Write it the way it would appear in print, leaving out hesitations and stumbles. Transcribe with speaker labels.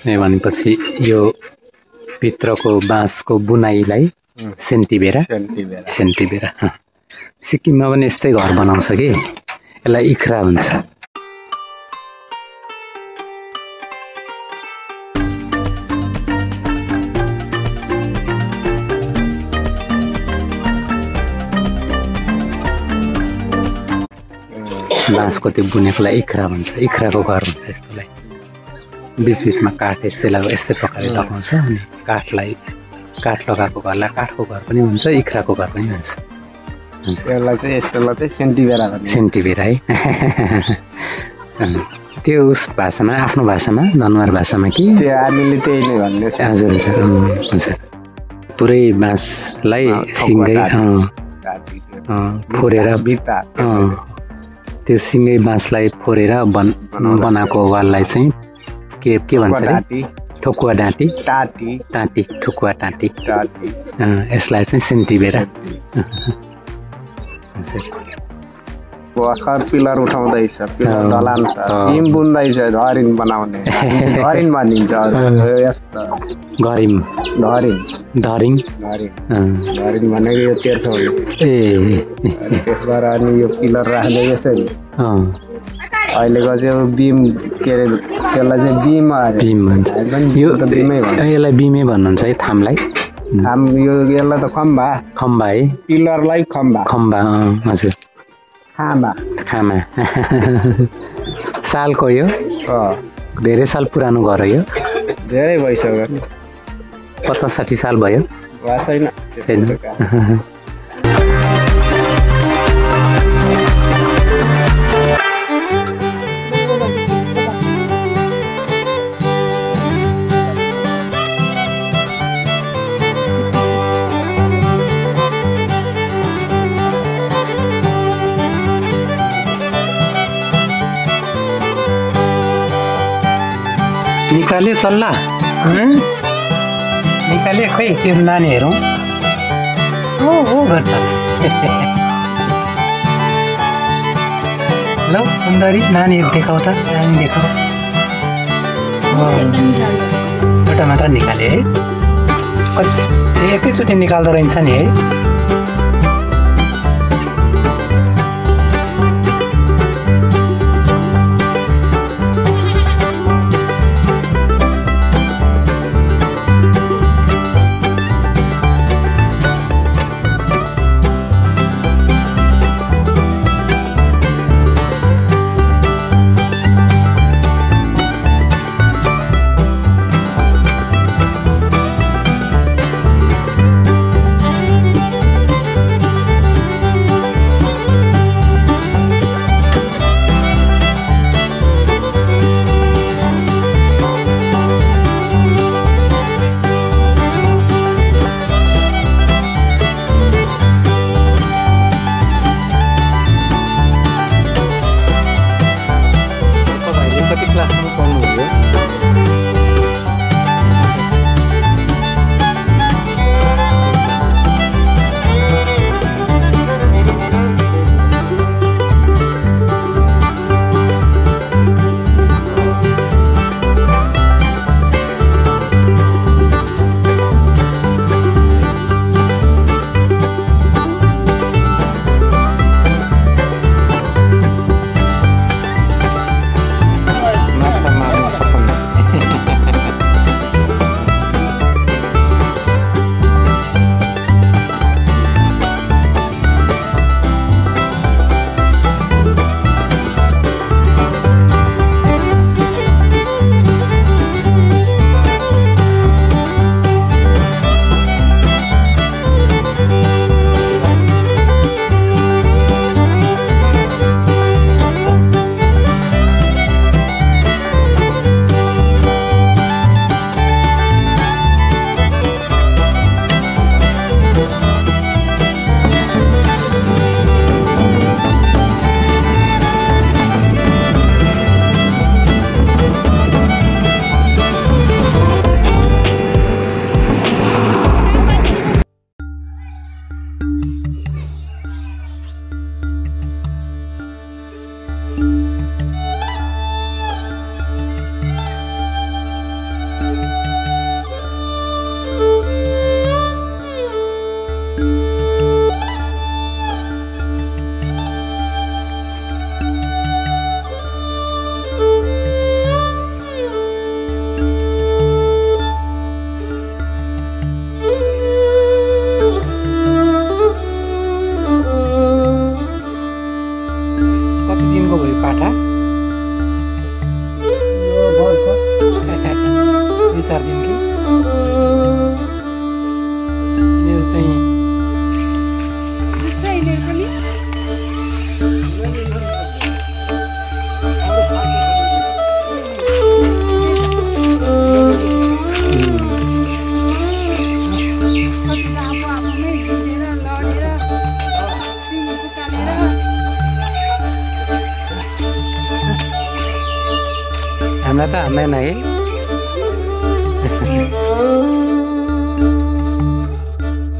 Speaker 1: भनेपछि यो भित्रको बाँसको बुनाइलाई सेन्टिबेरा सेन्टिबेरा सिक्किममा पनि यस्तै घर बनाउँछ कि यसलाई इख्रा भन्छ बाँसको त्यो बुनेकोलाई इख्रा भन्छ इख्राको घर भन्छ यस्तोलाई बीचबीचमा काठ यस्तै प्रकारले लगाउँछ अनि काठ लगाएको घरलाई काठको घर पनि भन्छ इख्राको घर पनि भन्छ
Speaker 2: यसलाई चाहिँ सेन्टिबेरा भन्छ
Speaker 1: सेन्टिबेरा है त्यो उस भाषामा आफ्नो भाषामा दनुवार भाषामा कि
Speaker 2: हामीले त्यही नै भन्ने
Speaker 1: हजुर हुन्छ पुरै बाँसलाई सिङ्गै फोरेर त्यो सिङ्गै बाँसलाई फोरेर बनाएको वाललाई चाहिँ के भन्छ ठोकुवा डाँटी टाँटी ठोकुवा टाँटी यसलाई चाहिँ सेन्टिबेरा
Speaker 2: भर्खर पिलर उठाउँदैछ पिलर ढलान छ टिम बुन्दैछ धरिन बनाउने धरिन भनिन्छ
Speaker 1: घरिम धरिङ
Speaker 2: भनेको यो तेर्सो हो त्यसबाट अनि यो पिलर राख्दै यसरी अहिलेको चाहिँ बिम के अरे त्यसलाई चाहिँ बिम
Speaker 1: भन्छ यसलाई बिमै भन्नुहुन्छ है थामलाई
Speaker 2: यसलाई त खम्बा
Speaker 1: है
Speaker 2: पिलरलाई खम्बा
Speaker 1: हजुर खामा सालको यो धेरै साल पुरानो घर हो यो
Speaker 2: धेरै भइसक्यो
Speaker 1: 50-60 साल भयो छैन निकाले चल्ला निकाले खोइ त्यो नानी हेरौँ हो गर्छ ल सुन्दरी नानीहरू देखाउ त नानी देखाउ एउटा मात्र निकाले है एकैचोटि निकाल्दो रहेछ नि है 2-4 दिन कि यो चाहिँ हामीलाई त हान्दैन है